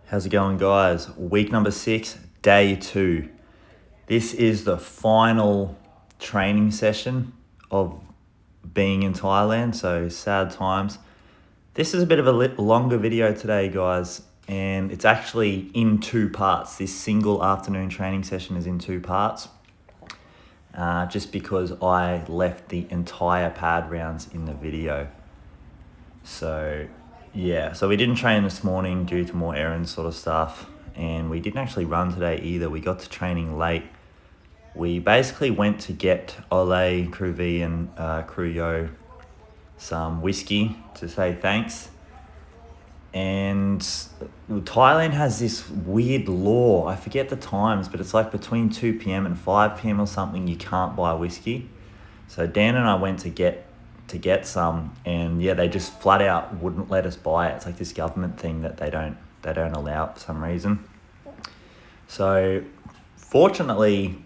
How's it going, guys? Week number 6, day 2. This is the final training session of being in Thailand, so sad times. This is a bit of a longer video today, guys, and it's actually in 2 parts. This single afternoon training session is in 2 parts, just because I left the entire pad rounds in the video. So we didn't train this morning due to more errands sort of stuff, and we didn't actually run today either. We got to training late. We basically went to get Ole, Crew V and Crew Yo some whiskey to say thanks. And Thailand has this weird law, I forget the times, but it's like between 2 p.m. and 5 p.m. or something, you can't buy whiskey. So Dan and I went to get some, and they just flat out wouldn't let us buy it. It's like this government thing that they don't allow it for some reason. So fortunately,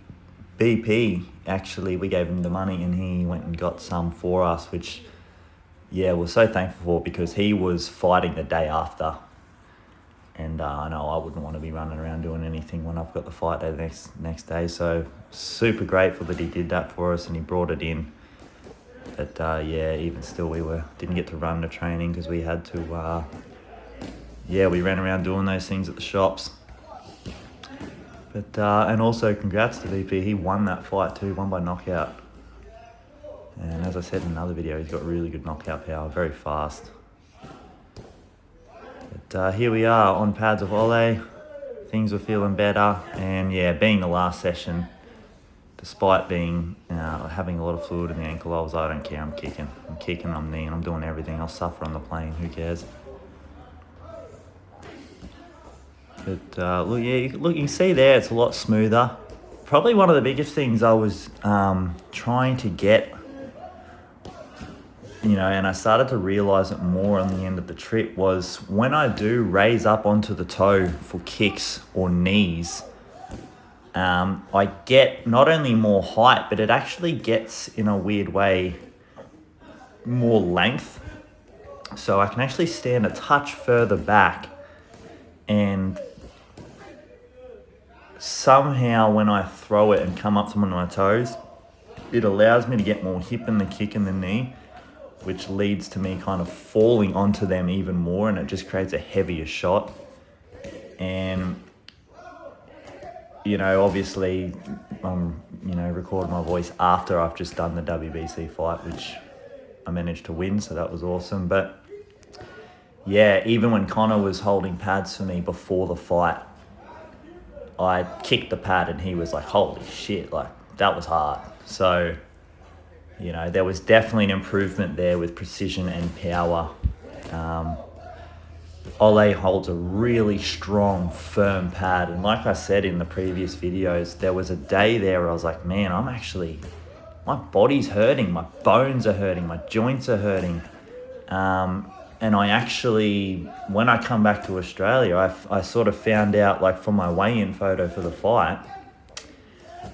BP, actually, we gave him the money and he went and got some for us, which we're so thankful for, because he was fighting the day after, and I know I wouldn't want to be running around doing anything when I've got the fight day next day. So super grateful that he did that for us and he brought it in. But even still, we didn't get to run the training because we had to. We ran around doing those things at the shops. But and also congrats to VP. He won that fight too, won by knockout. And as I said in another video, he's got really good knockout power, very fast. But here we are on pads of Ole. Things were feeling better, and being the last session, despite being having a lot of fluid in the ankle, I don't care, I'm kicking, I'm kneeing, I'm doing everything. I'll suffer on the plane, who cares? But look, you can see there, it's a lot smoother. Probably one of the biggest things I was trying to get, and I started to realise it more on the end of the trip, was when I do raise up onto the toe for kicks or knees, I get not only more height, but it actually gets, in a weird way, more length. So I can actually stand a touch further back, and somehow when I throw it and come up to one of my toes, it allows me to get more hip in the kick and the knee, which leads to me kind of falling onto them even more, and it just creates a heavier shot. And obviously, I'm, recording my voice after I've just done the WBC fight, which I managed to win, so that was awesome. But even when Connor was holding pads for me before the fight, I kicked the pad and he was like, holy shit, like, that was hard. So, there was definitely an improvement there with precision and power. Ole holds a really strong, firm pad. And like I said in the previous videos, there was a day there where I was like, man, my body's hurting, my bones are hurting, my joints are hurting. And I actually, when I come back to Australia, I sort of found out, like from my weigh-in photo for the fight,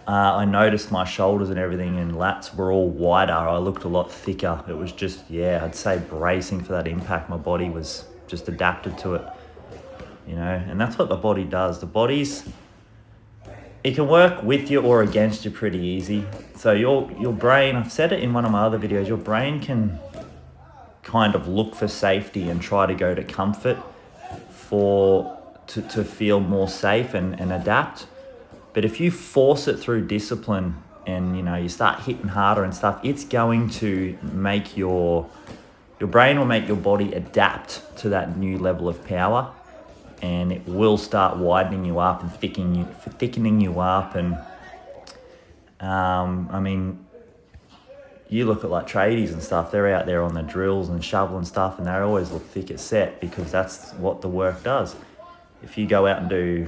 I noticed my shoulders and everything and lats were all wider. I looked a lot thicker. It was just, I'd say bracing for that impact. My body was just adapted to it, and that's what the body does. It can work with you or against you pretty easy. So your brain, I've said it in one of my other videos, your brain can kind of look for safety and try to go to comfort to feel more safe and adapt. But if you force it through discipline and you start hitting harder and stuff, it's going to make your brain will make your body adapt to that new level of power, and it will start widening you up and thickening you up. And you look at like tradies and stuff, they're out there on the drills and shoveling stuff, and they always look thick as set, because that's what the work does. If you go out and do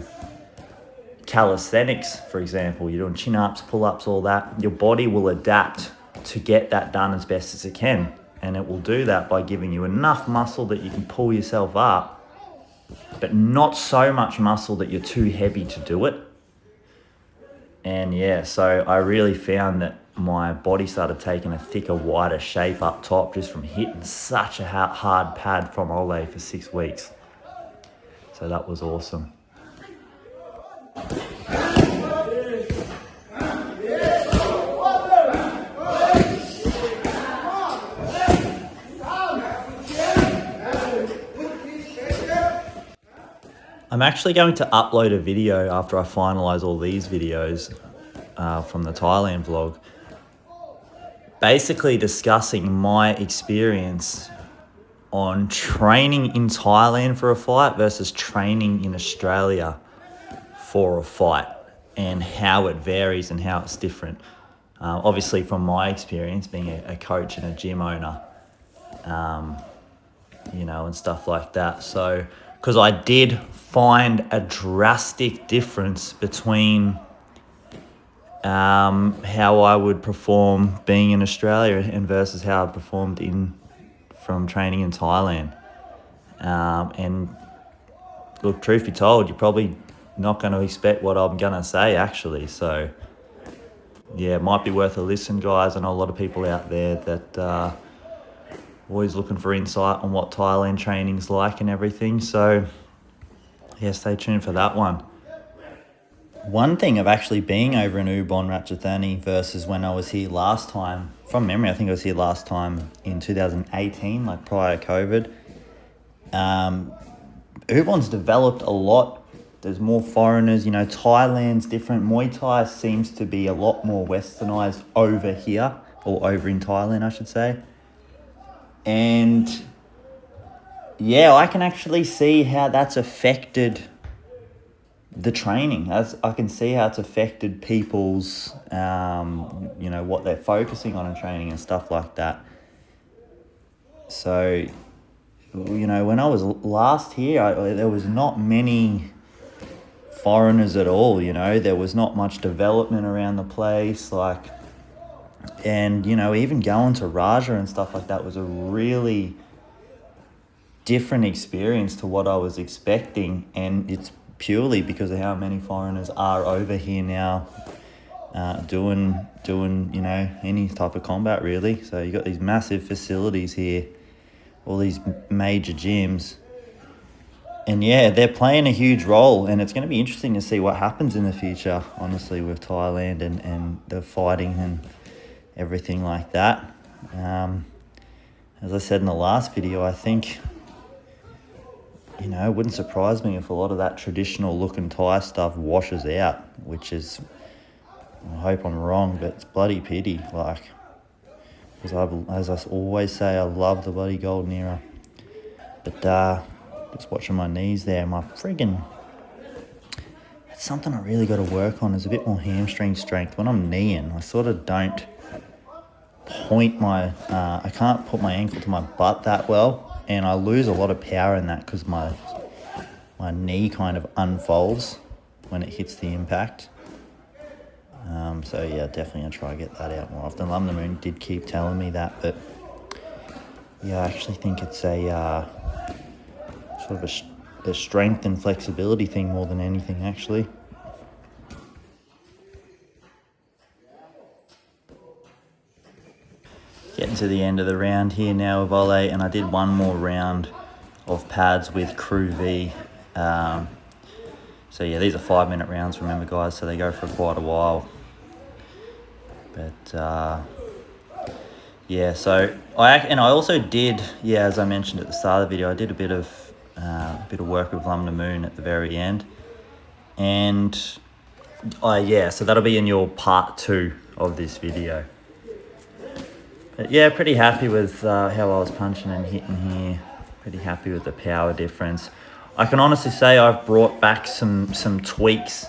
calisthenics, for example, you're doing chin-ups, pull-ups, all that, your body will adapt to get that done as best as it can. And it will do that by giving you enough muscle that you can pull yourself up, but not so much muscle that you're too heavy to do it. And so I really found that my body started taking a thicker, wider shape up top just from hitting such a hard pad from Ole for 6 weeks. So that was awesome. I'm actually going to upload a video after I finalize all these videos from the Thailand vlog, basically discussing my experience on training in Thailand for a fight versus training in Australia for a fight, and how it varies and how it's different. Obviously from my experience being a coach and a gym owner, and stuff like that. So, because I did find a drastic difference between how I would perform being in Australia and versus how I performed from training in Thailand. And look, truth be told, you're probably not going to expect what I'm going to say, actually. So, yeah, it might be worth a listen, guys. I know a lot of people out there that always looking for insight on what Thailand training's like and everything. So, yeah, stay tuned for that one. One thing of actually being over in Ubon Ratchathani versus when I was here last time, from memory, I think I was here last time in 2018, like prior to COVID. Ubon's developed a lot. There's more foreigners, Thailand's different. Muay Thai seems to be a lot more westernized over here, or over in Thailand, I should say. And yeah, I can actually see how that's affected the training. As I can see how it's affected people's, what they're focusing on in training and stuff like that. So, when I was last here, there was not many foreigners at all. There was not much development around the place, and even going to Raja and stuff like that was a really different experience to what I was expecting, and it's purely because of how many foreigners are over here now, doing any type of combat, really. So you got these massive facilities here, all these major gyms, and yeah, they're playing a huge role, and it's going to be interesting to see what happens in the future, honestly, with Thailand and the fighting and everything like that. As I said in the last video, I think, it wouldn't surprise me if a lot of that traditional looking Thai stuff washes out, which is, I hope I'm wrong, but it's bloody pity, because as I always say, I love the bloody golden era. But just watching my knees there, it's something I really got to work on, is a bit more hamstring strength. When I'm kneeing, I sort of don't I can't put my ankle to my butt that well, and I lose a lot of power in that because my knee kind of unfolds when it hits the impact. So yeah, definitely gonna try to get that out more often. Lam the Moon did keep telling me that, but yeah, I actually think it's a sort of a strength and flexibility thing more than anything, actually. Getting to the end of the round here now of Ole, and I did one more round of pads with Crew V. So yeah, these are 5-minute rounds, remember, guys, so they go for quite a while. But yeah, so I also did, as I mentioned at the start of the video, I did a bit of work with Lam the Moon at the very end, and so that'll be in your part 2 of this video. But yeah, pretty happy with how I was punching and hitting here. Pretty happy with the power difference. I can honestly say I've brought back some tweaks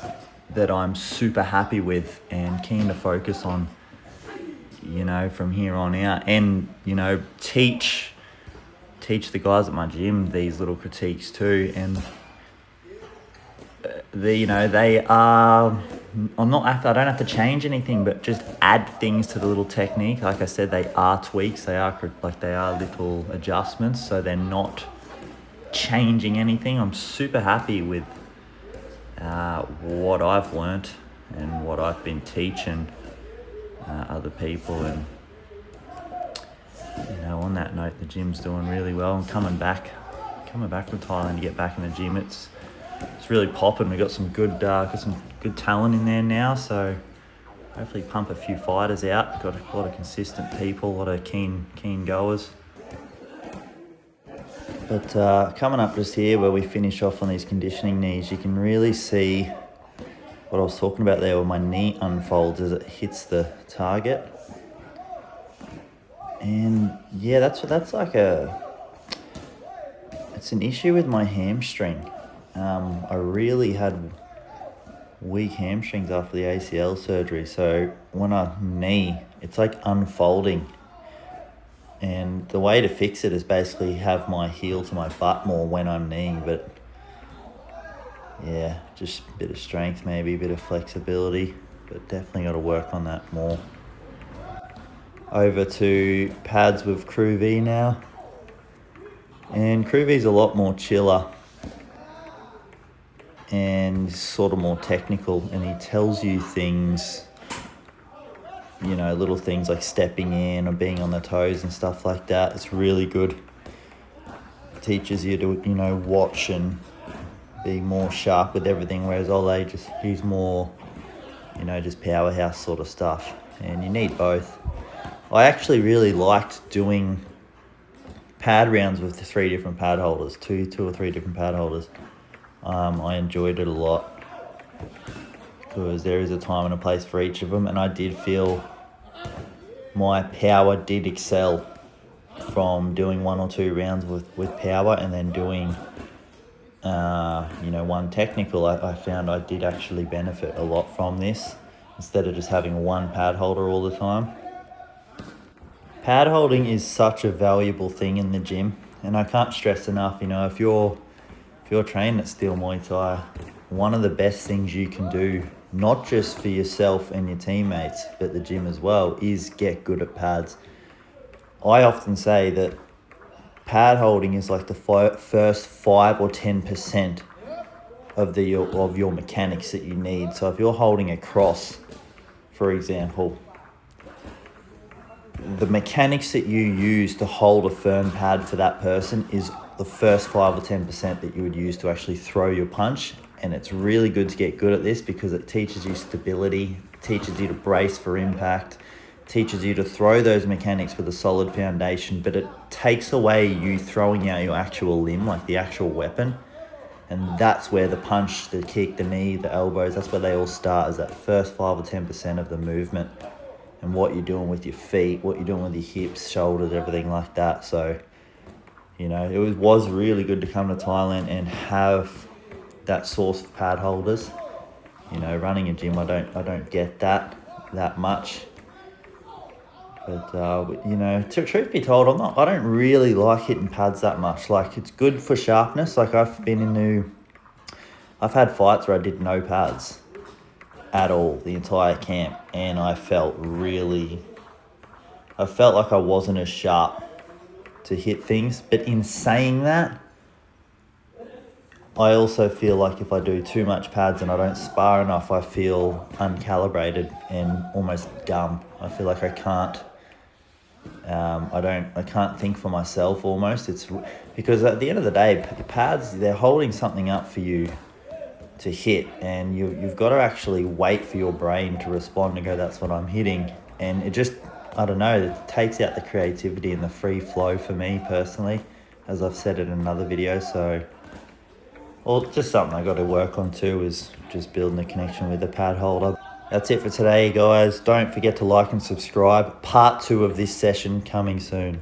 that I'm super happy with and keen to focus on, from here on out. And, teach the guys at my gym these little critiques too. And, they are... I don't have to change anything, but just add things to the little technique. Like I said, they are tweaks. They are little adjustments, so they're not changing anything. I'm super happy with what I've learnt and what I've been teaching other people. And on that note, the gym's doing really well. I'm coming back from Thailand to get back in the gym. It's it's really popping. We've got some good talent in there now, so hopefully pump a few fighters out. Got a lot of consistent people, a lot of keen goers. But coming up just here where we finish off on these conditioning knees, you can really see what I was talking about there, where my knee unfolds as it hits the target. And yeah, that's like it's an issue with my hamstring. I really had weak hamstrings after the ACL surgery, so when I knee, it's like unfolding. And the way to fix it is basically have my heel to my butt more when I'm kneeing, but yeah, just a bit of strength maybe, a bit of flexibility, but definitely got to work on that more. Over to pads with Crew V now. And Crew V's a lot more chiller and sort of more technical, and he tells you things, you know, little things like stepping in or being on the toes and stuff like that. It's really good. Teaches you to, you know, watch and be more sharp with everything, whereas Ole he's more, you know, just powerhouse sort of stuff, and you need both. I actually really liked doing pad rounds with the 3 different pad holders, two or three different pad holders. I enjoyed it a lot because there is a time and a place for each of them, and I did feel my power did excel from doing 1 or 2 rounds with power and then doing you know, one technical. I found I did actually benefit a lot from this instead of just having one pad holder all the time. Pad holding is such a valuable thing in the gym, and I can't stress enough, you know, if you're trained at Steel Muay Thai, one of the best things you can do, not just for yourself and your teammates, but the gym as well, is get good at pads. I often say that pad holding is like the first 5 or 10% of your mechanics that you need. So if you're holding a cross, for example, the mechanics that you use to hold a firm pad for that person is the first 5 or 10% that you would use to actually throw your punch. And it's really good to get good at this because it teaches you stability, teaches you to brace for impact, teaches you to throw those mechanics with a solid foundation, but it takes away you throwing out your actual limb, like the actual weapon. And that's where the punch, the kick, the knee, the elbows, that's where they all start, is that first 5 or 10% of the movement and what you're doing with your feet, what you're doing with your hips, shoulders, everything like that. So, you know, it was really good to come to Thailand and have that source of pad holders. You know, running a gym, I don't get that much. But you know, truth be told, I don't really like hitting pads that much. Like, it's good for sharpness. Like, I've had fights where I did no pads at all the entire camp, and I felt like I wasn't as sharp to hit things. But in saying that, I also feel like if I do too much pads and I don't spar enough, I feel uncalibrated and almost dumb. I feel like I can't think for myself almost. It's because at the end of the day, pads, they're holding something up for you to hit, and you've got to actually wait for your brain to respond and go, that's what I'm hitting. And it just, I don't know, it takes out the creativity and the free flow for me personally, as I've said in another video. So, well, just something I got to work on too, is just building a connection with the pad holder. That's it for today, guys. Don't forget to like and subscribe. Part 2 of this session coming soon.